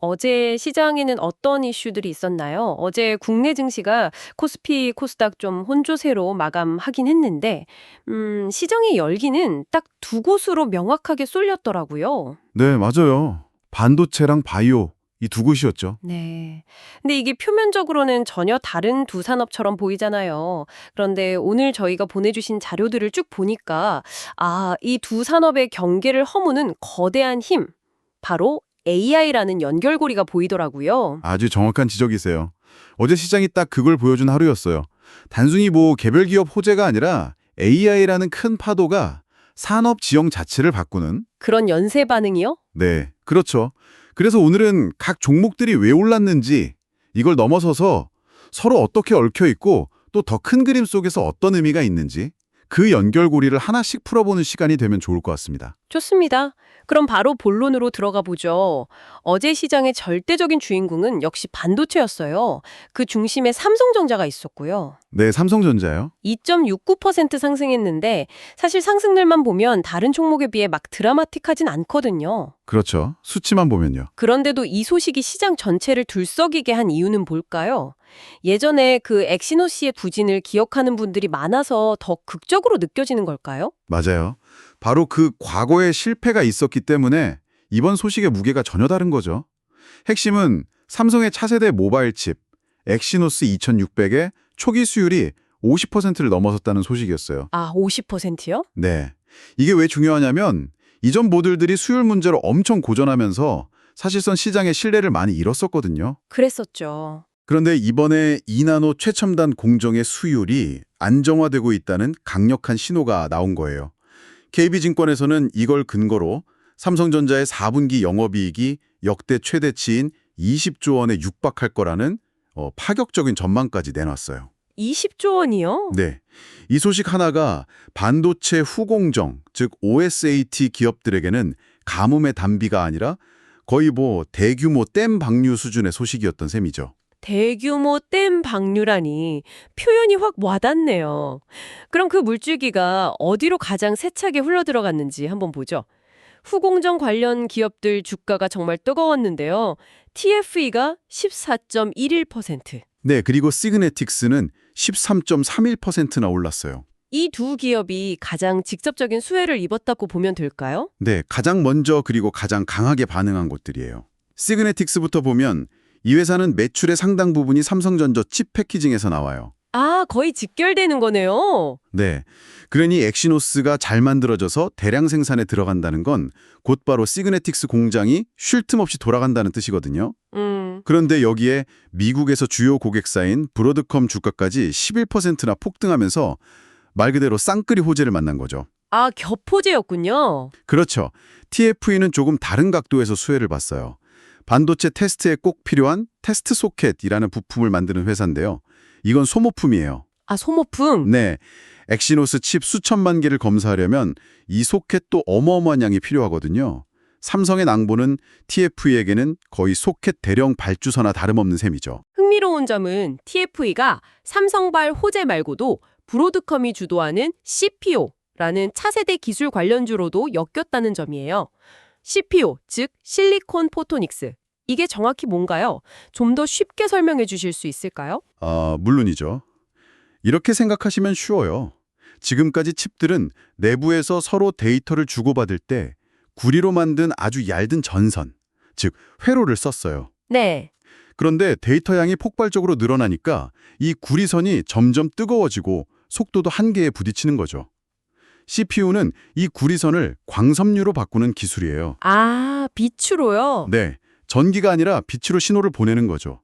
어제 시장에는 어떤 이슈들이 있었나요? 어제 국내 증시가 코스피, 코스닥 좀 혼조세로 마감하긴 했는데, 시장의 열기는 딱 두 곳으로 명확하게 쏠렸더라고요. 네, 맞아요. 반도체랑 바이오, 이 두 곳이었죠. 네. 근데 이게 표면적으로는 전혀 다른 두 산업처럼 보이잖아요. 그런데 오늘 저희가 보내주신 자료들을 쭉 보니까, 이 두 산업의 경계를 허무는 거대한 힘, 바로 AI라는 연결고리가 보이더라고요. 아주 정확한 지적이세요. 어제 시장이 딱 그걸 보여준 하루였어요. 단순히 개별 기업 호재가 아니라 AI라는 큰 파도가 산업 지형 자체를 바꾸는? 그런 연쇄 반응이요? 네, 그렇죠. 그래서 오늘은 각 종목들이 왜 올랐는지 이걸 넘어서서 서로 어떻게 얽혀 있고 또 더 큰 그림 속에서 어떤 의미가 있는지 그 연결고리를 하나씩 풀어보는 시간이 되면 좋을 것 같습니다. 좋습니다. 그럼 바로 본론으로 들어가 보죠. 어제 시장의 절대적인 주인공은 역시 반도체였어요. 그 중심에 삼성전자가 있었고요. 네, 삼성전자요. 2.69% 상승했는데 사실 상승률만 보면 다른 종목에 비해 막 드라마틱하진 않거든요. 그렇죠. 수치만 보면요. 그런데도 이 소식이 시장 전체를 들썩이게 한 이유는 뭘까요? 예전에 그 엑시노시의 부진을 기억하는 분들이 많아서 더 극적으로 느껴지는 걸까요? 맞아요. 바로 그 과거의 실패가 있었기 때문에 이번 소식의 무게가 전혀 다른 거죠. 핵심은 삼성의 차세대 모바일 칩 엑시노스 2600의 초기 수율이 50%를 넘어섰다는 소식이었어요. 50%요? 네. 이게 왜 중요하냐면 이전 모델들이 수율 문제로 엄청 고전하면서 사실상 시장의 신뢰를 많이 잃었었거든요. 그랬었죠. 그런데 이번에 2나노 최첨단 공정의 수율이 안정화되고 있다는 강력한 신호가 나온 거예요. KB증권에서는 이걸 근거로 삼성전자의 4분기 영업이익이 역대 최대치인 20조 원에 육박할 거라는 파격적인 전망까지 내놨어요. 20조 원이요? 네. 이 소식 하나가 반도체 후공정, 즉 OSAT 기업들에게는 가뭄의 단비가 아니라 거의 대규모 댐 방류 수준의 소식이었던 셈이죠. 대규모 댐 방류라니 표현이 확 와닿네요. 그럼 그 물줄기가 어디로 가장 세차게 흘러들어갔는지 한번 보죠. 후공정 관련 기업들 주가가 정말 뜨거웠는데요. TFE가 14.11%. 네, 그리고 시그네틱스는 13.31%나 올랐어요. 이 두 기업이 가장 직접적인 수혜를 입었다고 보면 될까요? 네, 가장 먼저 그리고 가장 강하게 반응한 곳들이에요. 시그네틱스부터 보면 이 회사는 매출의 상당 부분이 삼성전자 칩 패키징에서 나와요. 거의 직결되는 거네요. 네, 그러니 엑시노스가 잘 만들어져서 대량 생산에 들어간다는 건 곧바로 시그네틱스 공장이 쉴 틈 없이 돌아간다는 뜻이거든요. 그런데 여기에 미국에서 주요 고객사인 브로드컴 주가까지 11%나 폭등하면서 말 그대로 쌍끌이 호재를 만난 거죠. 겹호재였군요. 그렇죠. TFE는 조금 다른 각도에서 수혜를 봤어요. 반도체 테스트에 꼭 필요한 테스트 소켓이라는 부품을 만드는 회사인데요. 이건 소모품이에요. 소모품? 네, 엑시노스 칩 수천만 개를 검사하려면 이 소켓도 어마어마한 양이 필요하거든요. 삼성의 낭보는 TFE에게는 거의 소켓 대령 발주서나 다름없는 셈이죠. 흥미로운 점은 TFE가 삼성발 호재 말고도 브로드컴이 주도하는 CPO라는 차세대 기술 관련주로도 엮였다는 점이에요. CPO, 즉 실리콘 포토닉스. 이게 정확히 뭔가요? 좀 더 쉽게 설명해 주실 수 있을까요? 물론이죠. 이렇게 생각하시면 쉬워요. 지금까지 칩들은 내부에서 서로 데이터를 주고받을 때 구리로 만든 아주 얇은 전선, 즉 회로를 썼어요. 네. 그런데 데이터 양이 폭발적으로 늘어나니까 이 구리선이 점점 뜨거워지고 속도도 한계에 부딪히는 거죠. CPU는 이 구리선을 광섬유로 바꾸는 기술이에요. 빛으로요? 네, 전기가 아니라 빛으로 신호를 보내는 거죠.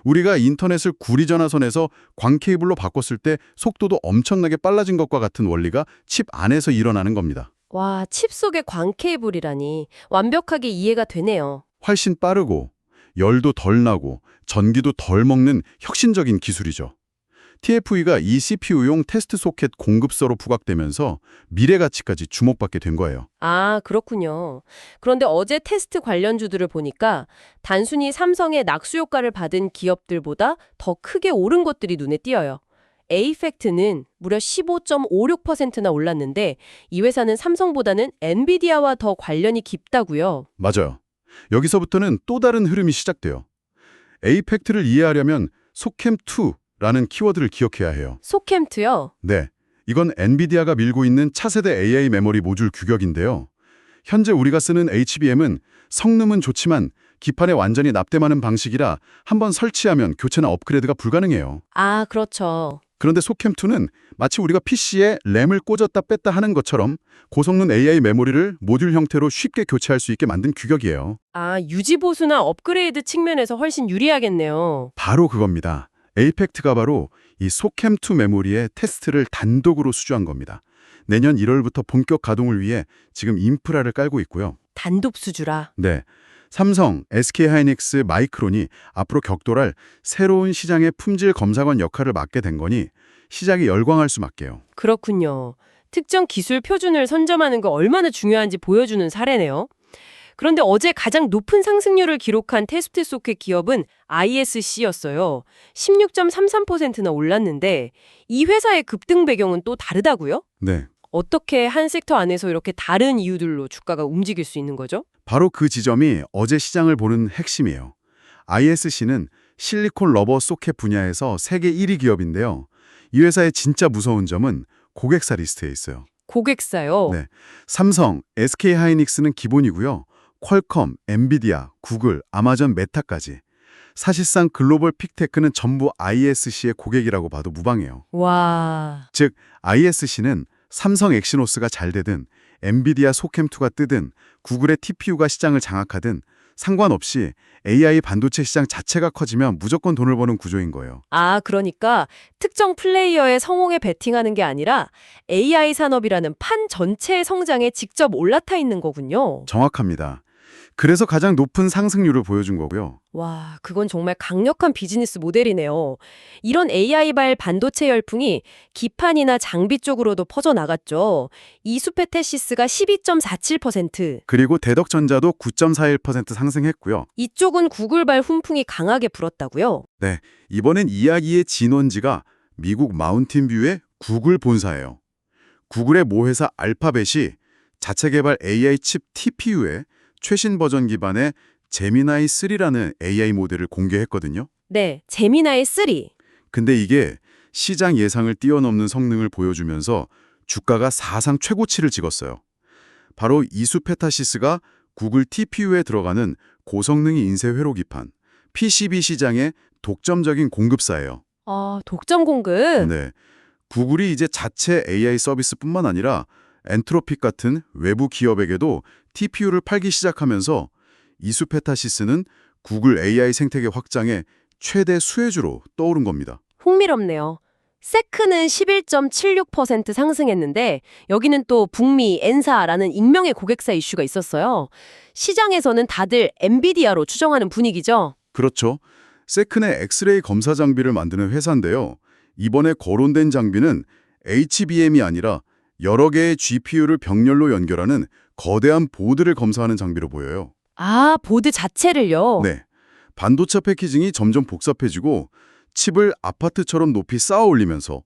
우리가 인터넷을 구리 전화선에서 광 케이블로 바꿨을 때 속도도 엄청나게 빨라진 것과 같은 원리가 칩 안에서 일어나는 겁니다. 와, 칩 속의 광 케이블이라니 완벽하게 이해가 되네요. 훨씬 빠르고 열도 덜 나고 전기도 덜 먹는 혁신적인 기술이죠. TFE가 이 CPU용 테스트 소켓 공급서로 부각되면서 미래 가치까지 주목받게 된 거예요. 그렇군요. 그런데 어제 테스트 관련주들을 보니까 단순히 삼성의 낙수 효과를 받은 기업들보다 더 크게 오른 것들이 눈에 띄어요. 에이펙트는 무려 15.56%나 올랐는데 이 회사는 삼성보다는 엔비디아와 더 관련이 깊다고요. 맞아요. 여기서부터는 또 다른 흐름이 시작돼요. 에이펙트를 이해하려면 소캠2라는 키워드를 기억해야 해요. 소캠2요? 네, 이건 엔비디아가 밀고 있는 차세대 AI 메모리 모듈 규격인데요. 현재 우리가 쓰는 HBM은 성능은 좋지만 기판에 완전히 납땜하는 방식이라 한번 설치하면 교체나 업그레이드가 불가능해요. 아, 그렇죠. 그런데 소캠2는 마치 우리가 PC에 램을 꽂았다 뺐다 하는 것처럼 고성능 AI 메모리를 모듈 형태로 쉽게 교체할 수 있게 만든 규격이에요. 아, 유지보수나 업그레이드 측면에서 훨씬 유리하겠네요. 바로 그겁니다. 에이펙트가 바로 이 소캠2 메모리의 테스트를 단독으로 수주한 겁니다. 내년 1월부터 본격 가동을 위해 지금 인프라를 깔고 있고요. 단독 수주라. 네, 삼성, SK하이닉스, 마이크론이 앞으로 격돌할 새로운 시장의 품질 검사관 역할을 맡게 된 거니 시장이 열광할 수밖에요. 그렇군요. 특정 기술 표준을 선점하는 거 얼마나 중요한지 보여주는 사례네요. 그런데 어제 가장 높은 상승률을 기록한 테스트 소켓 기업은 ISC였어요. 16.33%나 올랐는데 이 회사의 급등 배경은 또 다르다고요? 네, 어떻게 한 섹터 안에서 이렇게 다른 이유들로 주가가 움직일 수 있는 거죠? 바로 그 지점이 어제 시장을 보는 핵심이에요. ISC는 실리콘 러버 소켓 분야에서 세계 1위 기업인데요. 이 회사의 진짜 무서운 점은 고객사 리스트에 있어요. 고객사요. 네, 삼성, SK하이닉스는 기본이고요. 퀄컴, 엔비디아, 구글, 아마존, 메타까지. 사실상 글로벌 픽테크는 전부 ISC의 고객이라고 봐도 무방해요. 와, 즉, ISC는 삼성 엑시노스가 잘 되든, 엔비디아 소캠2가 뜨든, 구글의 TPU가 시장을 장악하든 상관없이 AI 반도체 시장 자체가 커지면 무조건 돈을 버는 구조인 거예요. 아, 그러니까 특정 플레이어의 성공에 베팅하는 게 아니라 AI 산업이라는 판 전체의 성장에 직접 올라타 있는 거군요. 정확합니다. 그래서 가장 높은 상승률을 보여준 거고요. 와, 그건 정말 강력한 비즈니스 모델이네요. 이런 AI발 반도체 열풍이 기판이나 장비 쪽으로도 퍼져나갔죠. 이수페테시스가 12.47%, 그리고 대덕전자도 9.41% 상승했고요. 이쪽은 구글발 훈풍이 강하게 불었다고요? 네, 이번엔 이야기의 진원지가 미국 마운틴뷰의 구글 본사예요. 구글의 모회사 알파벳이 자체 개발 AI 칩 TPU에 최신 버전 기반의 제미나이 3라는 AI 모델을 공개했거든요. 네, 제미나이 3. 근데 이게 시장 예상을 뛰어넘는 성능을 보여주면서 주가가 사상 최고치를 찍었어요. 바로 이수페타시스가 구글 TPU에 들어가는 고성능 인쇄 회로 기판, PCB 시장의 독점적인 공급사예요. 아, 독점 공급? 네, 구글이 이제 자체 AI 서비스뿐만 아니라 엔트로픽 같은 외부 기업에게도 TPU를 팔기 시작하면서 이수페타시스는 구글 AI 생태계 확장의 최대 수혜주로 떠오른 겁니다. 흥미롭네요. 세크는 11.76% 상승했는데 여기는 또 북미 엔사라는 익명의 고객사 이슈가 있었어요. 시장에서는 다들 엔비디아로 추정하는 분위기죠. 그렇죠. 세큰의 엑스레이 검사 장비를 만드는 회사인데요. 이번에 거론된 장비는 HBM이 아니라 여러 개의 GPU를 병렬로 연결하는 거대한 보드를 검사하는 장비로 보여요. 아, 보드 자체를요? 네, 반도체 패키징이 점점 복잡해지고 칩을 아파트처럼 높이 쌓아 올리면서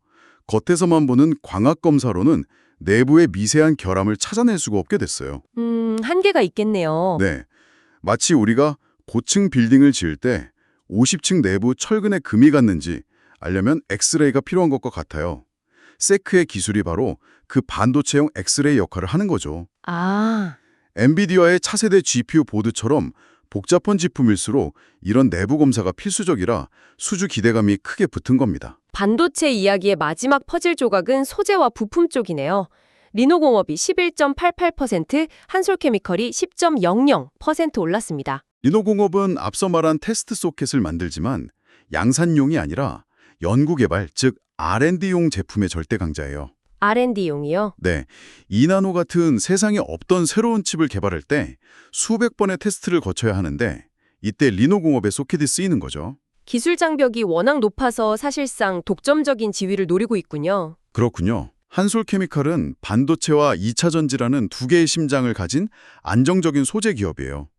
겉에서만 보는 광학 검사로는 내부의 미세한 결함을 찾아낼 수가 없게 됐어요. 한계가 있겠네요. 네, 마치 우리가 고층 빌딩을 지을 때 50층 내부 철근에 금이 갔는지 알려면 엑스레이가 필요한 것과 같아요. 세크의 기술이 바로 그 반도체용 엑스레이 역할을 하는 거죠. 아, 엔비디아의 차세대 GPU 보드처럼 복잡한 제품일수록 이런 내부 검사가 필수적이라 수주 기대감이 크게 붙은 겁니다. 반도체 이야기의 마지막 퍼즐 조각은 소재와 부품 쪽이네요. 리노공업이 11.88%, 한솔케미컬이 10.00% 올랐습니다. 리노공업은 앞서 말한 테스트 소켓을 만들지만 양산용이 아니라 연구개발, 즉 R&D용 제품의 절대 강자예요. R&D용이요? 네, 2나노 같은 세상에 없던 새로운 칩을 개발할 때 수백 번의 테스트를 거쳐야 하는데 이때 리노공업의 소켓이 쓰이는 거죠. 기술 장벽이 워낙 높아서 사실상 독점적인 지위를 노리고 있군요. 그렇군요. 한솔케미칼은 반도체와 2차 전지라는 두 개의 심장을 가진 안정적인 소재 기업이에요.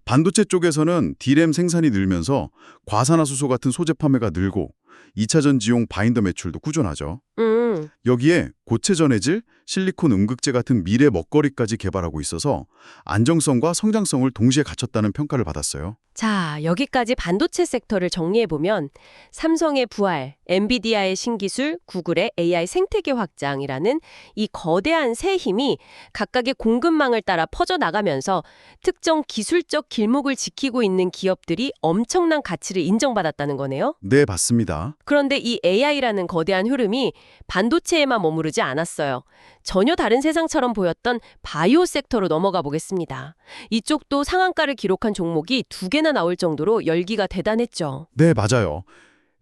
반도체 쪽에서는 D램 생산이 늘면서 과산화수소 같은 소재 판매가 늘고 2차 전지용 바인더 매출도 꾸준하죠. 여기에 고체 전해질, 실리콘 음극재 같은 미래 먹거리까지 개발하고 있어서 안정성과 성장성을 동시에 갖췄다는 평가를 받았어요. 자, 여기까지 반도체 섹터를 정리해보면 삼성의 부활, 엔비디아의 신기술, 구글의 AI 생태계 확장이라는 이 거대한 새 힘이 각각의 공급망을 따라 퍼져나가면서 특정 기술적 길목을 지키고 있는 기업들이 엄청난 가치를 인정받았다는 거네요. 네, 맞습니다. 그런데 이 AI라는 거대한 흐름이 반도체에만 머무르지 않았어요. 전혀 다른 세상처럼 보였던 바이오 섹터로 넘어가 보겠습니다. 이쪽도 상한가를 기록한 종목이 2개나 나올 정도로 열기가 대단했죠. 네, 맞아요.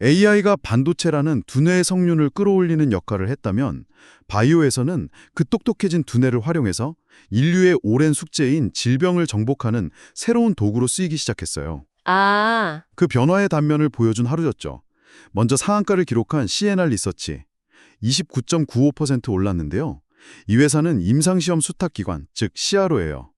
AI가 반도체라는 두뇌의 성륜을 끌어올리는 역할을 했다면 바이오에서는 그 똑똑해진 두뇌를 활용해서 인류의 오랜 숙제인 질병을 정복하는 새로운 도구로 쓰이기 시작했어요. 아, 그 변화의 단면을 보여준 하루였죠. 먼저 상한가를 기록한 CNR 리서치 29.95% 올랐는데요. 이 회사는 임상시험 수탁기관, 즉 CRO예요.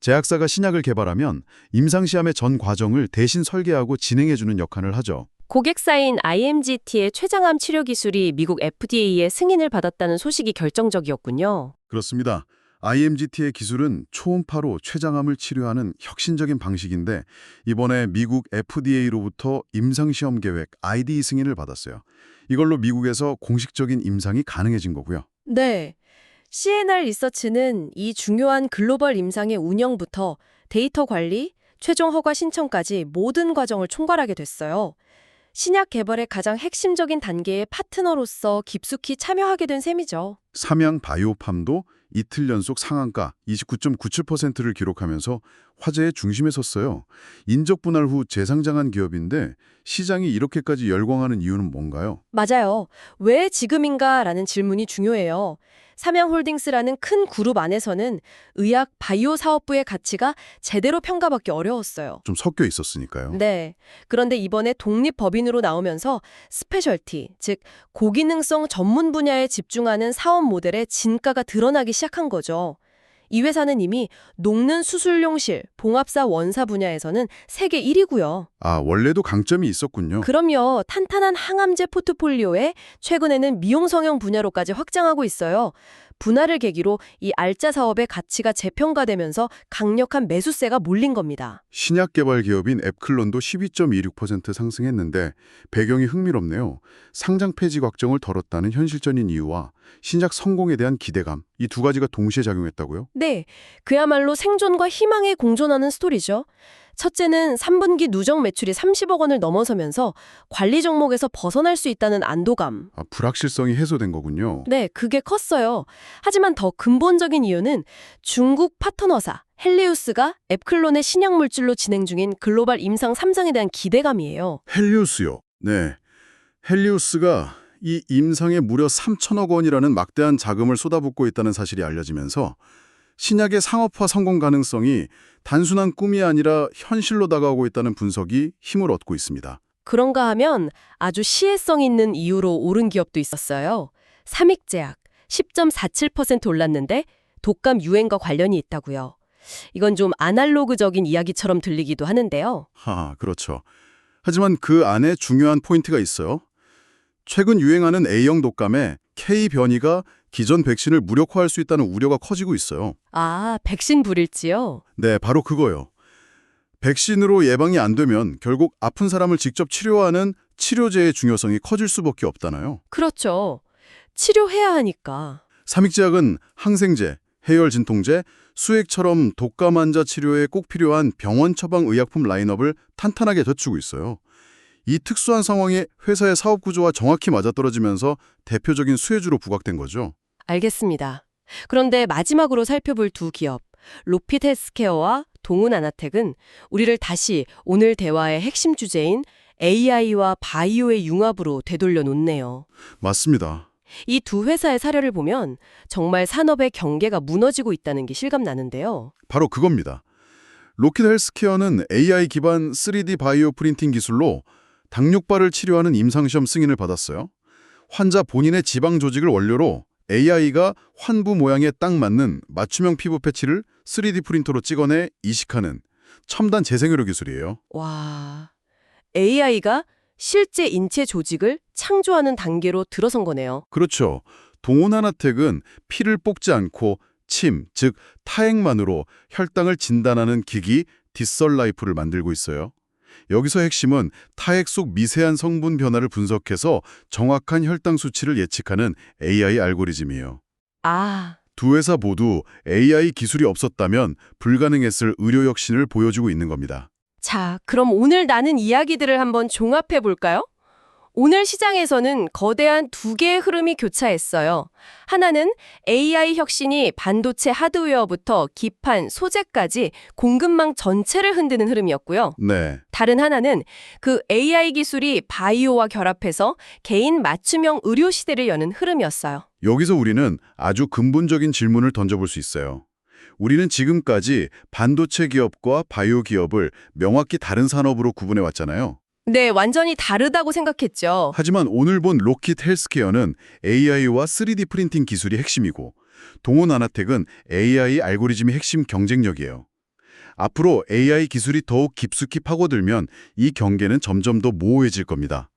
제약사가 신약을 개발하면 임상시험의 전 과정을 대신 설계하고 진행해주는 역할을 하죠. 고객사인 IMGT의 췌장암 치료 기술이 미국 FDA의 승인을 받았다는 소식이 결정적이었군요. 그렇습니다. IMGT의 기술은 초음파로 췌장암을 치료하는 혁신적인 방식인데 이번에 미국 FDA로부터 임상시험 계획 IDE 승인을 받았어요. 이걸로 미국에서 공식적인 임상이 가능해진 거고요. 네. CNR 리서치는 이 중요한 글로벌 임상의 운영부터 데이터 관리, 최종 허가 신청까지 모든 과정을 총괄하게 됐어요. 신약 개발의 가장 핵심적인 단계의 파트너로서 깊숙이 참여하게 된 셈이죠. 삼양 바이오팜도 이틀 연속 상한가 29.97%를 기록하면서 화제의 중심에 섰어요. 인적 분할 후 재상장한 기업인데 시장이 이렇게까지 열광하는 이유는 뭔가요? 맞아요. 왜 지금인가라는 질문이 중요해요. 삼양홀딩스라는 큰 그룹 안에서는 의학 바이오 사업부의 가치가 제대로 평가받기 어려웠어요. 좀 섞여 있었으니까요. 네. 그런데 이번에 독립법인으로 나오면서 스페셜티, 즉 고기능성 전문 분야에 집중하는 사업 모델의 진가가 드러나기 시작한 거죠. 이 회사는 이미 녹는 수술용실, 봉합사 원사 분야에서는 세계 1위고요. 아, 원래도 강점이 있었군요. 그럼요. 탄탄한 항암제 포트폴리오에 최근에는 미용 성형 분야로까지 확장하고 있어요. 분할을 계기로 이 알짜 사업의 가치가 재평가되면서 강력한 매수세가 몰린 겁니다. 신약 개발 기업인 앱클론도 12.26% 상승했는데 배경이 흥미롭네요. 상장 폐지 확정을 덜었다는 현실적인 이유와 신약 성공에 대한 기대감, 이 두 가지가 동시에 작용했다고요? 네, 그야말로 생존과 희망에 공존하는 스토리죠. 첫째는 3분기 누적 매출이 30억 원을 넘어서면서 관리 종목에서 벗어날 수 있다는 안도감. 아, 불확실성이 해소된 거군요. 네, 그게 컸어요. 하지만 더 근본적인 이유는 중국 파트너사 헬리우스가 앱클론의 신약 물질로 진행 중인 글로벌 임상 3상에 대한 기대감이에요. 헬리우스요. 네. 헬리우스가 이 임상에 무려 3천억 원이라는 막대한 자금을 쏟아붓고 있다는 사실이 알려지면서 신약의 상업화 성공 가능성이 단순한 꿈이 아니라 현실로 다가오고 있다는 분석이 힘을 얻고 있습니다. 그런가 하면 아주 시혜성 있는 이유로 오른 기업도 있었어요. 삼익제약 10.47% 올랐는데 독감 유행과 관련이 있다고요. 이건 좀 아날로그적인 이야기처럼 들리기도 하는데요. 그렇죠. 하지만 그 안에 중요한 포인트가 있어요. 최근 유행하는 A형 독감에 K 변이가 기존 백신을 무력화할 수 있다는 우려가 커지고 있어요. 아, 백신 불일지요? 네, 바로 그거요. 백신으로 예방이 안 되면 결국 아픈 사람을 직접 치료하는 치료제의 중요성이 커질 수밖에 없잖아요. 그렇죠. 치료해야 하니까. 삼익제약은 항생제, 해열 진통제, 수액처럼 독감 환자 치료에 꼭 필요한 병원 처방 의약품 라인업을 탄탄하게 갖추고 있어요. 이 특수한 상황에 회사의 사업 구조와 정확히 맞아떨어지면서 대표적인 수혜주로 부각된 거죠. 알겠습니다. 그런데 마지막으로 살펴볼 두 기업, 로핏 헬스케어와 동훈 아나텍은 우리를 다시 오늘 대화의 핵심 주제인 AI와 바이오의 융합으로 되돌려 놓네요. 맞습니다. 이 두 회사의 사례를 보면 정말 산업의 경계가 무너지고 있다는 게 실감나는데요. 바로 그겁니다. 로킷 헬스케어는 AI 기반 3D 바이오 프린팅 기술로 당뇨발을 치료하는 임상시험 승인을 받았어요. 환자 본인의 지방 조직을 원료로 AI가 환부 모양에 딱 맞는 맞춤형 피부 패치를 3D 프린터로 찍어내 이식하는 첨단 재생의료 기술이에요. 와, AI가 실제 인체 조직을 창조하는 단계로 들어선 거네요. 그렇죠. 동오나나텍은 피를 뽑지 않고 침, 즉 타액만으로 혈당을 진단하는 기기 디설라이프를 만들고 있어요. 여기서 핵심은 타액 속 미세한 성분 변화를 분석해서 정확한 혈당 수치를 예측하는 AI 알고리즘이에요. 아, 두 회사 모두 AI 기술이 없었다면 불가능했을 의료 혁신을 보여주고 있는 겁니다. 자, 그럼 오늘 나눈 이야기들을 한번 종합해 볼까요? 오늘 시장에서는 거대한 두 개의 흐름이 교차했어요. 하나는 AI 혁신이 반도체 하드웨어부터 기판, 소재까지 공급망 전체를 흔드는 흐름이었고요. 네, 다른 하나는 그 AI 기술이 바이오와 결합해서 개인 맞춤형 의료 시대를 여는 흐름이었어요. 여기서 우리는 아주 근본적인 질문을 던져볼 수 있어요. 우리는 지금까지 반도체 기업과 바이오 기업을 명확히 다른 산업으로 구분해 왔잖아요. 네, 완전히 다르다고 생각했죠. 하지만 오늘 본 로킷 헬스케어는 AI와 3D 프린팅 기술이 핵심이고 동오나나텍은 AI 알고리즘이 핵심 경쟁력이에요. 앞으로 AI 기술이 더욱 깊숙이 파고들면 이 경계는 점점 더 모호해질 겁니다.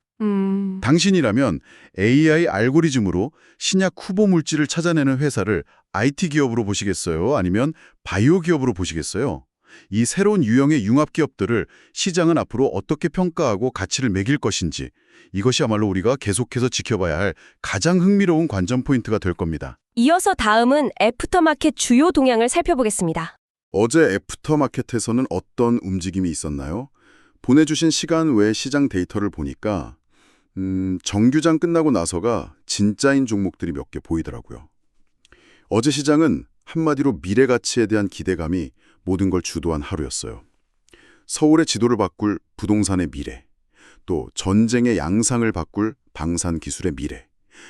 당신이라면 AI 알고리즘으로 신약 후보 물질을 찾아내는 회사를 IT 기업으로 보시겠어요? 아니면 바이오 기업으로 보시겠어요? 이 새로운 유형의 융합 기업들을 시장은 앞으로 어떻게 평가하고 가치를 매길 것인지 이것이야말로 우리가 계속해서 지켜봐야 할 가장 흥미로운 관전 포인트가 될 겁니다. 이어서 다음은 애프터마켓 주요 동향을 살펴보겠습니다. 어제 애프터마켓에서는 어떤 움직임이 있었나요? 보내주신 시간 외 시장 데이터를 보니까 정규장 끝나고 나서가 진짜인 종목들이 몇 개 보이더라고요. 어제 시장은 한마디로 미래 가치에 대한 기대감이 모든 걸 주도한 하루였어요. 서울의 지도를 바꿀 부동산의 미래, 또 전쟁의 양상을 바꿀 방산 기술의 미래,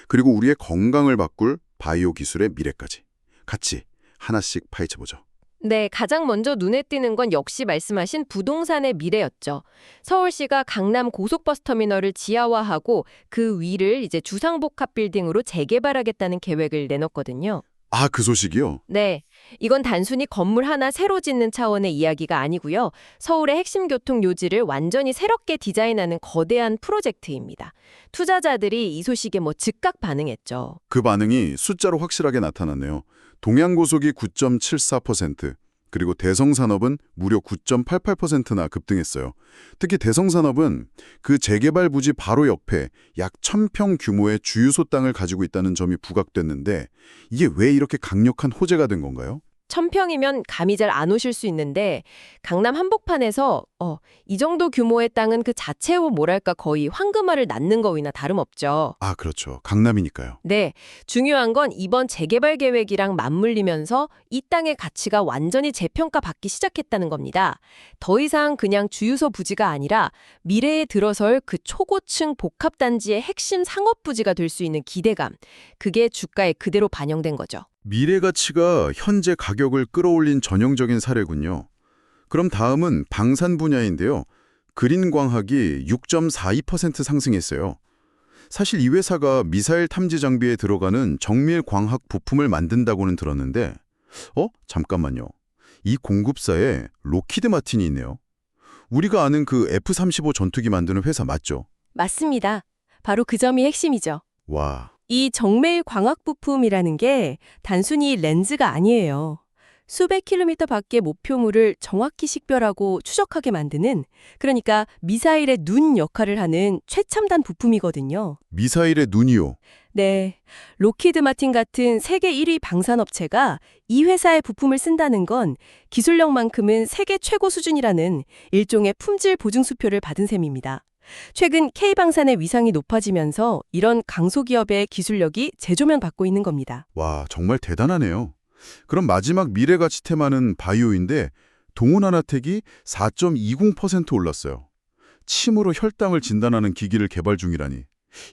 그리고 우리의 건강을 바꿀 바이오 기술의 미래까지 같이 하나씩 파헤쳐보죠. 네, 가장 먼저 눈에 띄는 건 역시 말씀하신 부동산의 미래였죠. 서울시가 강남 고속버스 터미널을 지하화하고 그 위를 이제 주상복합 빌딩으로 재개발하겠다는 계획을 내놨거든요. 아, 그 소식이요? 네, 이건 단순히 건물 하나 새로 짓는 차원의 이야기가 아니고요. 서울의 핵심 교통 요지를 완전히 새롭게 디자인하는 거대한 프로젝트입니다. 투자자들이 이 소식에 즉각 반응했죠. 그 반응이 숫자로 확실하게 나타났네요. 동양고속이 9.74%, 그리고 대성산업은 무려 9.88%나 급등했어요. 특히 대성산업은 그 재개발 부지 바로 옆에 약 1000평 규모의 주유소 땅을 가지고 있다는 점이 부각됐는데 이게 왜 이렇게 강력한 호재가 된 건가요? 1000평이면 감이 잘 안 오실 수 있는데 강남 한복판에서 이 정도 규모의 땅은 그 자체로 뭐랄까 거의 황금알을 낳는 거위나 다름없죠. 아, 그렇죠. 강남이니까요. 네, 중요한 건 이번 재개발 계획이랑 맞물리면서 이 땅의 가치가 완전히 재평가받기 시작했다는 겁니다. 더 이상 그냥 주유소 부지가 아니라 미래에 들어설 그 초고층 복합단지의 핵심 상업 부지가 될 수 있는 기대감, 그게 주가에 그대로 반영된 거죠. 미래 가치가 현재 가격을 끌어올린 전형적인 사례군요. 그럼 다음은 방산 분야인데요. 그린광학이 6.42% 상승했어요. 사실 이 회사가 미사일 탐지 장비에 들어가는 정밀 광학 부품을 만든다고는 들었는데 잠깐만요. 이 공급사에 로키드 마틴이 있네요. 우리가 아는 그 F-35 전투기 만드는 회사 맞죠? 맞습니다. 바로 그 점이 핵심이죠. 와, 이 정밀 광학 부품이라는 게 단순히 렌즈가 아니에요. 수백 킬로미터 밖의 목표물을 정확히 식별하고 추적하게 만드는, 그러니까 미사일의 눈 역할을 하는 최첨단 부품이거든요. 미사일의 눈이요. 네, 로키드 마틴 같은 세계 1위 방산업체가 이 회사의 부품을 쓴다는 건 기술력만큼은 세계 최고 수준이라는 일종의 품질 보증 수표를 받은 셈입니다. 최근 K방산의 위상이 높아지면서 이런 강소기업의 기술력이 재조명 받고 있는 겁니다. 와, 정말 대단하네요. 그럼 마지막 미래 가치 테마는 바이오인데 동오나나텍이 4.20% 올랐어요. 침으로 혈당을 진단하는 기기를 개발 중이라니.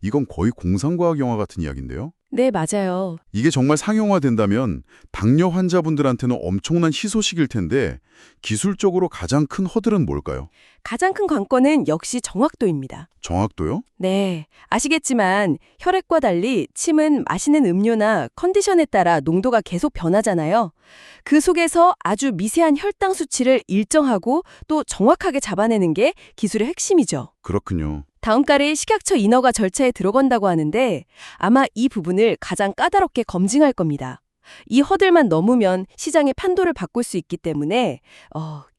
이건 거의 공상과학 영화 같은 이야기인데요. 네, 맞아요. 이게 정말 상용화된다면 당뇨 환자분들한테는 엄청난 희소식일 텐데 기술적으로 가장 큰 허들은 뭘까요? 가장 큰 관건은 역시 정확도입니다. 정확도요? 네, 아시겠지만 혈액과 달리 침은 마시는 음료나 컨디션에 따라 농도가 계속 변하잖아요. 그 속에서 아주 미세한 혈당 수치를 일정하고 또 정확하게 잡아내는 게 기술의 핵심이죠. 그렇군요. 다음 달에 식약처 인허가 절차에 들어간다고 하는데 아마 이 부분을 가장 까다롭게 검증할 겁니다. 이 허들만 넘으면 시장의 판도를 바꿀 수 있기 때문에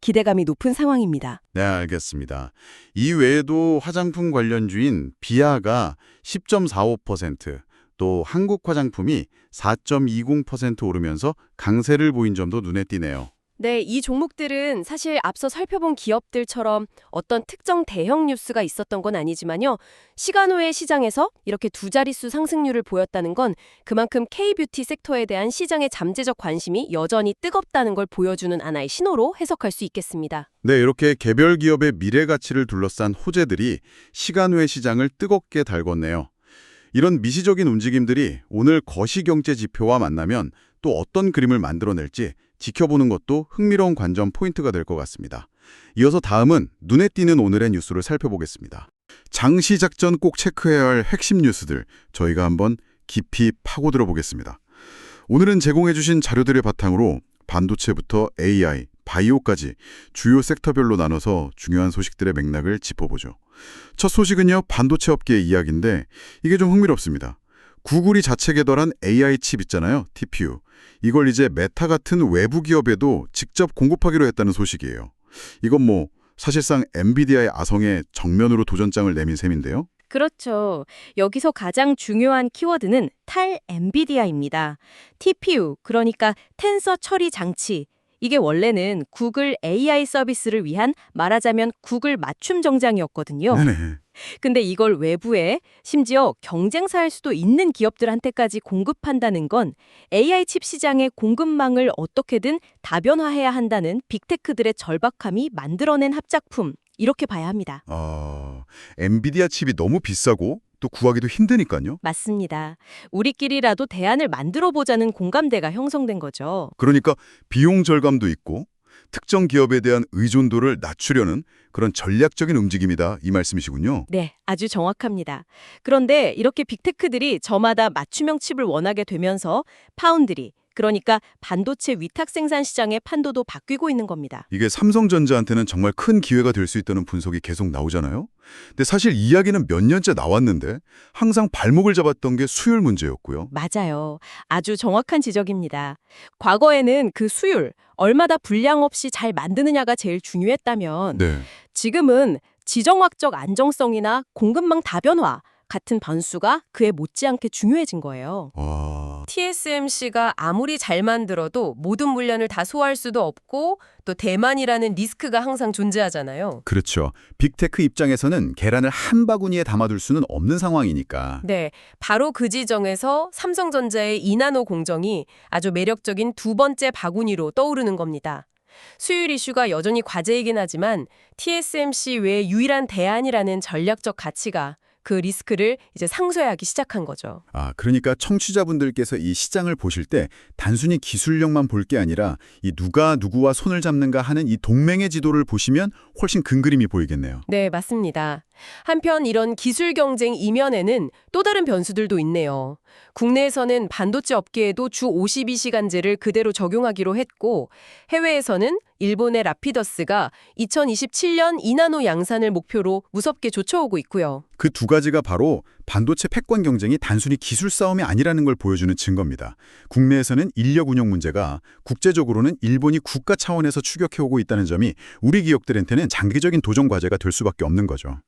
기대감이 높은 상황입니다. 네, 알겠습니다. 이 외에도 화장품 관련주인 비아가 10.45%, 또 한국 화장품이 4.20% 오르면서 강세를 보인 점도 눈에 띄네요. 네, 이 종목들은 사실 앞서 살펴본 기업들처럼 어떤 특정 대형 뉴스가 있었던 건 아니지만요. 시간 후에 시장에서 이렇게 두 자릿수 상승률을 보였다는 건 그만큼 K뷰티 섹터에 대한 시장의 잠재적 관심이 여전히 뜨겁다는 걸 보여주는 하나의 신호로 해석할 수 있겠습니다. 네, 이렇게 개별 기업의 미래 가치를 둘러싼 호재들이 시간 후의 시장을 뜨겁게 달궜네요. 이런 미시적인 움직임들이 오늘 거시경제 지표와 만나면 또 어떤 그림을 만들어낼지 지켜보는 것도 흥미로운 관전 포인트가 될 것 같습니다. 이어서 다음은 눈에 띄는 오늘의 뉴스를 살펴보겠습니다. 장시 작전 꼭 체크해야 할 핵심 뉴스들 저희가 한번 깊이 파고들어 보겠습니다. 오늘은 제공해주신 자료들의 바탕으로 반도체부터 AI, 바이오까지 주요 섹터별로 나눠서 중요한 소식들의 맥락을 짚어보죠. 첫 소식은요, 반도체 업계의 이야기인데 이게 좀 흥미롭습니다. 구글이 자체 개발한 AI 칩 있잖아요, TPU. 이걸 이제 메타 같은 외부 기업에도 직접 공급하기로 했다는 소식이에요. 이건 사실상 엔비디아의 아성에 정면으로 도전장을 내민 셈인데요. 그렇죠. 여기서 가장 중요한 키워드는 탈 엔비디아입니다. TPU, 그러니까 텐서 처리 장치. 이게 원래는 구글 AI 서비스를 위한 말하자면 구글 맞춤 정장이었거든요. 네네. 근데 이걸 외부에 심지어 경쟁사일 수도 있는 기업들한테까지 공급한다는 건 AI 칩 시장의 공급망을 어떻게든 다변화해야 한다는 빅테크들의 절박함이 만들어낸 합작품, 이렇게 봐야 합니다. 엔비디아 칩이 너무 비싸고 또 구하기도 힘드니까요. 맞습니다. 우리끼리라도 대안을 만들어 보자는 공감대가 형성된 거죠. 그러니까 비용 절감도 있고 특정 기업에 대한 의존도를 낮추려는 그런 전략적인 움직임이다, 이 말씀이시군요. 네, 아주 정확합니다. 그런데 이렇게 빅테크들이 저마다 맞춤형 칩을 원하게 되면서 파운드리, 그러니까 반도체 위탁 생산 시장의 판도도 바뀌고 있는 겁니다. 이게 삼성전자한테는 정말 큰 기회가 될 수 있다는 분석이 계속 나오잖아요. 근데 사실 이야기는 몇 년째 나왔는데 항상 발목을 잡았던 게 수율 문제였고요. 맞아요. 아주 정확한 지적입니다. 과거에는 그 수율, 얼마나 불량 없이 잘 만드느냐가 제일 중요했다면 네. 지금은 지정학적 안정성이나 공급망 다변화 같은 변수가 그에 못지않게 중요해진 거예요. TSMC가 아무리 잘 만들어도 모든 물량을 다 소화할 수도 없고 또 대만이라는 리스크가 항상 존재하잖아요. 그렇죠. 빅테크 입장에서는 계란을 한 바구니에 담아둘 수는 없는 상황이니까. 네, 바로 그 지점에서 삼성전자의 이나노 공정이 아주 매력적인 두 번째 바구니로 떠오르는 겁니다. 수율 이슈가 여전히 과제이긴 하지만 TSMC 외의 유일한 대안이라는 전략적 가치가 그 리스크를 이제 상쇄하기 시작한 거죠. 그러니까 청취자분들께서 이 시장을 보실 때 단순히 기술력만 볼 게 아니라 이 누가 누구와 손을 잡는가 하는 이 동맹의 지도를 보시면 훨씬 큰 그림이 보이겠네요. 네, 맞습니다. 한편 이런 기술 경쟁 이면에는 또 다른 변수들도 있네요. 국내에서는 반도체 업계에도 주 52시간제를 그대로 적용하기로 했고 해외에서는 일본의 라피더스가 2027년 이나노 양산을 목표로 무섭게 쫓아오고 있고요. 그 두 가지가 바로 반도체 패권 경쟁이 단순히 기술 싸움이 아니라는 걸 보여주는 증거입니다. 국내에서는 인력 운영 문제가 국제적으로는 일본이 국가 차원에서 추격해오고 있다는 점이 우리 기업들한테는 장기적인 도전 과제가 될 수밖에 없는 거죠.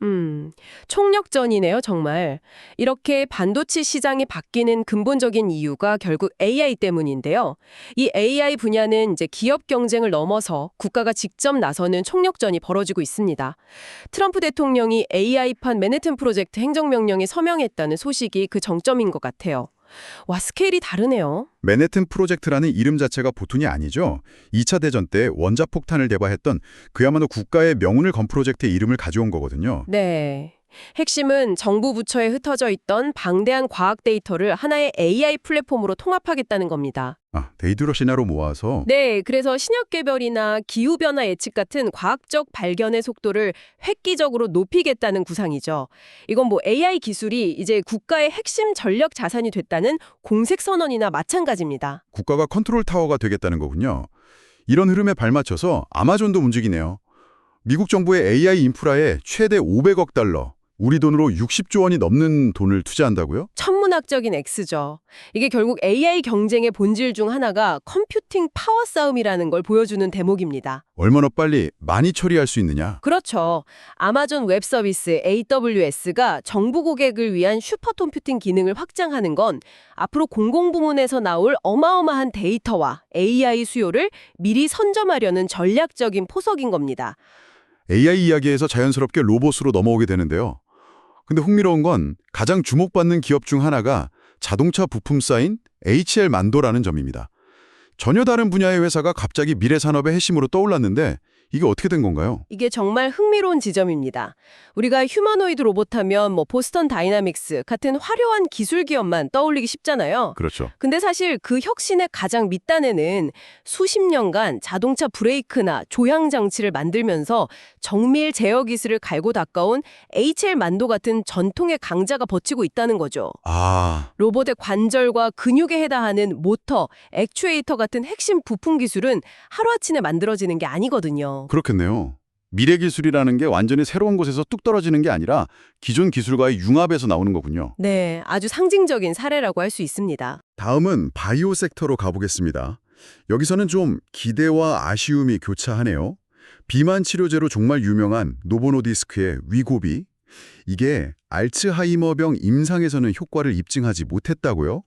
총력전이네요, 정말. 이렇게 반도체 시장이 바뀌는 근본적인 이유가 결국 AI 때문인데요. 이 AI 분야는 이제 기업 경쟁을 넘어서 국가가 직접 나서는 총력전이 벌어지고 있습니다. 트럼프 대통령이 AI판 맨해튼 프로젝트 행정명령에 서명했다는 소식이 그 정점인 것 같아요. 와, 스케일이 다르네요. 맨해튼 프로젝트라는 이름 자체가 보통이 아니죠. 2차 대전 때 원자폭탄을 개발했던 그야말로 국가의 명운을 건 프로젝트의 이름을 가져온 거거든요. 네. 핵심은 정부 부처에 흩어져 있던 방대한 과학 데이터를 하나의 AI 플랫폼으로 통합하겠다는 겁니다. 데이드러시나로 모아서? 네, 그래서 신약 개별이나 기후변화 예측 같은 과학적 발견의 속도를 획기적으로 높이겠다는 구상이죠. 이건 AI 기술이 이제 국가의 핵심 전력 자산이 됐다는 공색 선언이나 마찬가지입니다. 국가가 컨트롤 타워가 되겠다는 거군요. 이런 흐름에 발맞춰서 아마존도 움직이네요. 미국 정부의 AI 인프라에 최대 $500억, 우리 돈으로 60조 원이 넘는 돈을 투자한다고요? 천문학적인 X죠. 이게 결국 AI 경쟁의 본질 중 하나가 컴퓨팅 파워 싸움이라는 걸 보여주는 대목입니다. 얼마나 빨리 많이 처리할 수 있느냐? 그렇죠. 아마존 웹 서비스 AWS가 정부 고객을 위한 슈퍼컴퓨팅 기능을 확장하는 건 앞으로 공공부문에서 나올 어마어마한 데이터와 AI 수요를 미리 선점하려는 전략적인 포석인 겁니다. AI 이야기에서 자연스럽게 로봇으로 넘어오게 되는데요. 근데 흥미로운 건 가장 주목받는 기업 중 하나가 자동차 부품사인 HL만도라는 점입니다. 전혀 다른 분야의 회사가 갑자기 미래 산업의 핵심으로 떠올랐는데 이게 어떻게 된 건가요? 이게 정말 흥미로운 지점입니다. 우리가 휴머노이드 로봇 하면 보스턴 다이나믹스 같은 화려한 기술 기업만 떠올리기 쉽잖아요. 그렇죠. 근데 사실 그 혁신의 가장 밑단에는 수십 년간 자동차 브레이크나 조향 장치를 만들면서 정밀 제어 기술을 갈고 닦아온 HL만도 같은 전통의 강자가 버티고 있다는 거죠. 로봇의 관절과 근육에 해당하는 모터, 액추에이터 같은 핵심 부품 기술은 하루아침에 만들어지는 게 아니거든요. 그렇겠네요. 미래 기술이라는 게 완전히 새로운 곳에서 뚝 떨어지는 게 아니라 기존 기술과의 융합에서 나오는 거군요. 네, 아주 상징적인 사례라고 할 수 있습니다. 다음은 바이오 섹터로 가보겠습니다. 여기서는 좀 기대와 아쉬움이 교차하네요. 비만 치료제로 정말 유명한 노보노디스크의 위고비. 이게 알츠하이머병 임상에서는 효과를 입증하지 못했다고요?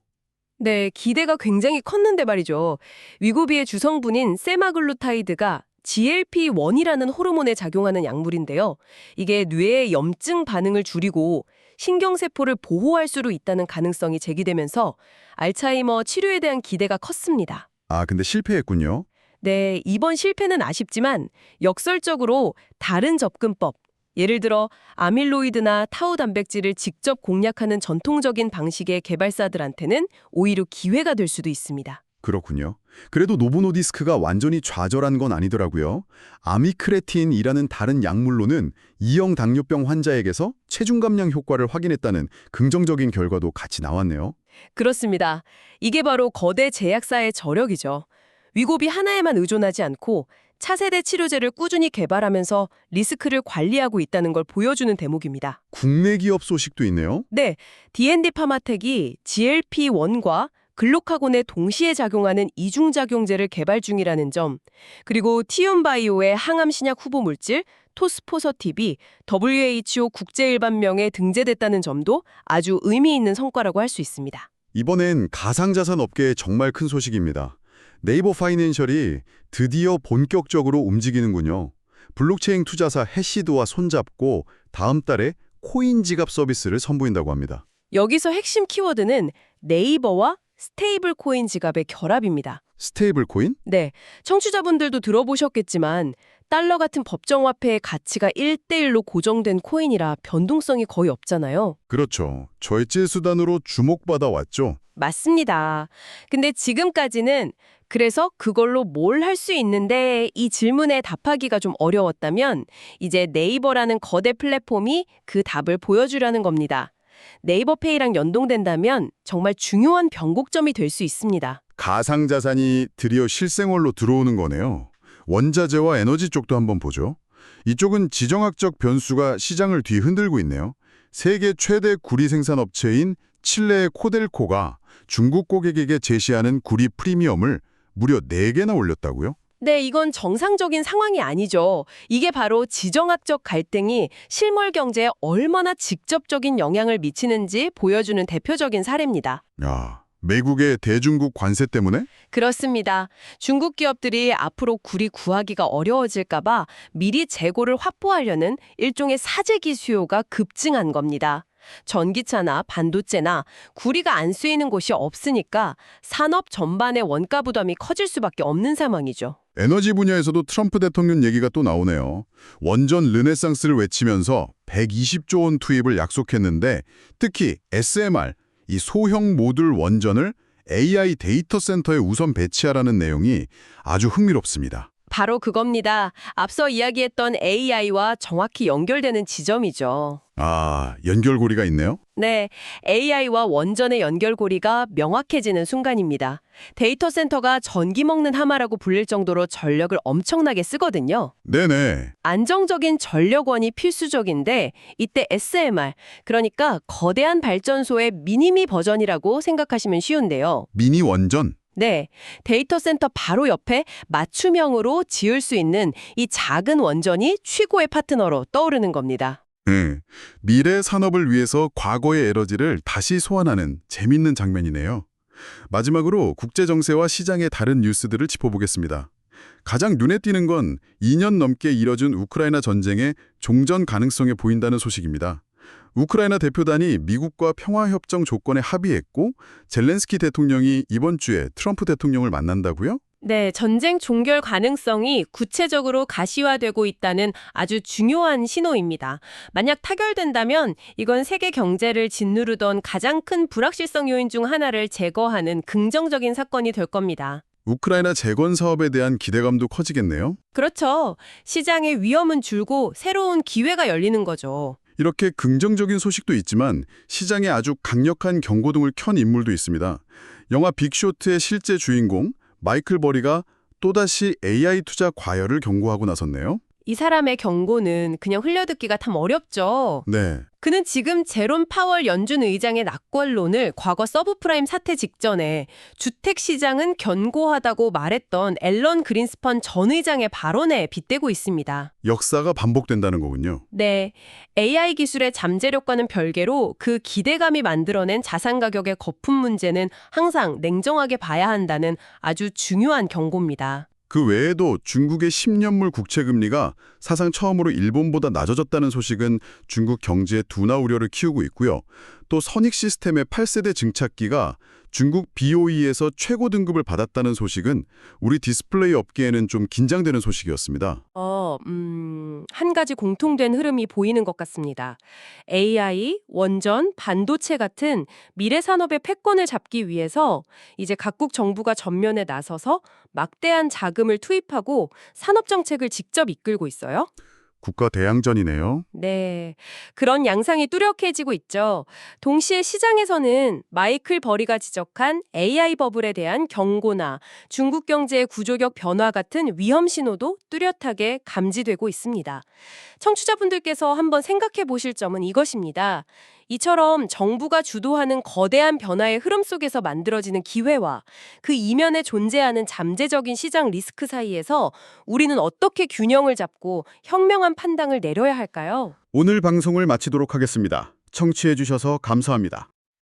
네, 기대가 굉장히 컸는데 말이죠. 위고비의 주성분인 세마글루타이드가 GLP-1이라는 호르몬에 작용하는 약물인데요. 이게 뇌의 염증 반응을 줄이고 신경세포를 보호할 수도 있다는 가능성이 제기되면서 알츠하이머 치료에 대한 기대가 컸습니다. 근데 실패했군요. 네, 이번 실패는 아쉽지만 역설적으로 다른 접근법, 예를 들어 아밀로이드나 타우 단백질을 직접 공략하는 전통적인 방식의 개발사들한테는 오히려 기회가 될 수도 있습니다. 그렇군요. 그래도 노보노디스크가 완전히 좌절한 건 아니더라고요. 아미크레틴이라는 다른 약물로는 2형 당뇨병 환자에게서 체중 감량 효과를 확인했다는 긍정적인 결과도 같이 나왔네요. 그렇습니다. 이게 바로 거대 제약사의 저력이죠. 위고비 하나에만 의존하지 않고 차세대 치료제를 꾸준히 개발하면서 리스크를 관리하고 있다는 걸 보여주는 대목입니다. 국내 기업 소식도 있네요. 네, D&D 파마텍이 GLP-1과 글루카곤에 동시에 작용하는 이중작용제를 개발 중이라는 점, 그리고 티움바이오의 항암 신약 후보 물질 토스포서팁이 WHO 국제일반명에 등재됐다는 점도 아주 의미 있는 성과라고 할 수 있습니다. 이번엔 가상자산 업계의 정말 큰 소식입니다. 네이버 파이낸셜이 드디어 본격적으로 움직이는군요. 블록체인 투자사 해시드와 손잡고 다음 달에 코인 지갑 서비스를 선보인다고 합니다. 여기서 핵심 키워드는 네이버와 스테이블 코인 지갑의 결합입니다. 스테이블 코인? 네, 청취자분들도 들어보셨겠지만 달러 같은 법정화폐의 가치가 1대1로 고정된 코인이라 변동성이 거의 없잖아요. 그렇죠. 절제 수단으로 주목받아 왔죠. 맞습니다. 근데 지금까지는 그래서 그걸로 뭘 할 수 있는데 이 질문에 답하기가 좀 어려웠다면 이제 네이버라는 거대 플랫폼이 그 답을 보여주려는 겁니다. 네이버페이랑 연동된다면 정말 중요한 변곡점이 될 수 있습니다. 가상자산이 드디어 실생활로 들어오는 거네요. 원자재와 에너지 쪽도 한번 보죠. 이쪽은 지정학적 변수가 시장을 뒤흔들고 있네요. 세계 최대 구리 생산 업체인 칠레의 코델코가 중국 고객에게 제시하는 구리 프리미엄을 무려 4개나 올렸다고요? 네, 이건 정상적인 상황이 아니죠. 이게 바로 지정학적 갈등이 실물 경제에 얼마나 직접적인 영향을 미치는지 보여주는 대표적인 사례입니다. 야, 미국의 대중국 관세 때문에? 그렇습니다. 중국 기업들이 앞으로 구리 구하기가 어려워질까 봐 미리 재고를 확보하려는 일종의 사재기 수요가 급증한 겁니다. 전기차나 반도체나 구리가 안 쓰이는 곳이 없으니까 산업 전반의 원가 부담이 커질 수밖에 없는 상황이죠. 에너지 분야에서도 트럼프 대통령 얘기가 또 나오네요. 원전 르네상스를 외치면서 120조 원 투입을 약속했는데 특히 SMR, 이 소형 모듈 원전을 AI 데이터 센터에 우선 배치하라는 내용이 아주 흥미롭습니다. 바로 그겁니다. 앞서 이야기했던 AI와 정확히 연결되는 지점이죠. 아, 연결고리가 있네요? 네, AI와 원전의 연결고리가 명확해지는 순간입니다. 데이터 센터가 전기 먹는 하마라고 불릴 정도로 전력을 엄청나게 쓰거든요. 네네. 안정적인 전력원이 필수적인데 이때 SMR, 그러니까 거대한 발전소의 미니미 버전이라고 생각하시면 쉬운데요. 미니 원전. 네, 데이터 센터 바로 옆에 맞춤형으로 지을 수 있는 이 작은 원전이 최고의 파트너로 떠오르는 겁니다. 네. 미래 산업을 위해서 과거의 에너지를 다시 소환하는 재밌는 장면이네요. 마지막으로 국제 정세와 시장의 다른 뉴스들을 짚어보겠습니다. 가장 눈에 띄는 건 2년 넘게 이뤄진 우크라이나 전쟁의 종전 가능성에 보인다는 소식입니다. 우크라이나 대표단이 미국과 평화협정 조건에 합의했고 젤렌스키 대통령이 이번 주에 트럼프 대통령을 만난다고요? 네, 전쟁 종결 가능성이 구체적으로 가시화되고 있다는 아주 중요한 신호입니다. 만약 타결된다면 이건 세계 경제를 짓누르던 가장 큰 불확실성 요인 중 하나를 제거하는 긍정적인 사건이 될 겁니다. 우크라이나 재건 사업에 대한 기대감도 커지겠네요. 그렇죠. 시장의 위험은 줄고 새로운 기회가 열리는 거죠. 이렇게 긍정적인 소식도 있지만 시장에 아주 강력한 경고등을 켠 인물도 있습니다. 영화 빅쇼트의 실제 주인공 마이클 버리가 또다시 AI 투자 과열을 경고하고 나섰네요. 이 사람의 경고는 그냥 흘려듣기가 참 어렵죠. 네. 그는 지금 제롬 파월 연준 의장의 낙관론을 과거 서브프라임 사태 직전에 주택시장은 견고하다고 말했던 앨런 그린스펀 전 의장의 발언에 빗대고 있습니다. 역사가 반복된다는 거군요. 네, AI 기술의 잠재력과는 별개로 그 기대감이 만들어낸 자산 가격의 거품 문제는 항상 냉정하게 봐야 한다는 아주 중요한 경고입니다. 그 외에도 중국의 10년물 국채금리가 사상 처음으로 일본보다 낮아졌다는 소식은 중국 경제의 둔화 우려를 키우고 있고요. 또 선익 시스템의 8세대 증착기가 중국 BOE에서 최고 등급을 받았다는 소식은 우리 디스플레이 업계에는 좀 긴장되는 소식이었습니다. 한 가지 공통된 흐름이 보이는 것 같습니다. AI, 원전, 반도체 같은 미래 산업의 패권을 잡기 위해서 이제 각국 정부가 전면에 나서서 막대한 자금을 투입하고 산업 정책을 직접 이끌고 있어요. 국가 대양전이네요. 네, 그런 양상이 뚜렷해지고 있죠. 동시에 시장에서는 마이클 버리가 지적한 AI 버블에 대한 경고나 중국 경제의 구조적 변화 같은 위험 신호도 뚜렷하게 감지되고 있습니다. 청취자분들께서 한번 생각해 보실 점은 이것입니다. 이처럼 정부가 주도하는 거대한 변화의 흐름 속에서 만들어지는 기회와 그 이면에 존재하는 잠재적인 시장 리스크 사이에서 우리는 어떻게 균형을 잡고 현명한 판단을 내려야 할까요? 오늘 방송을 마치도록 하겠습니다. 청취해 주셔서 감사합니다.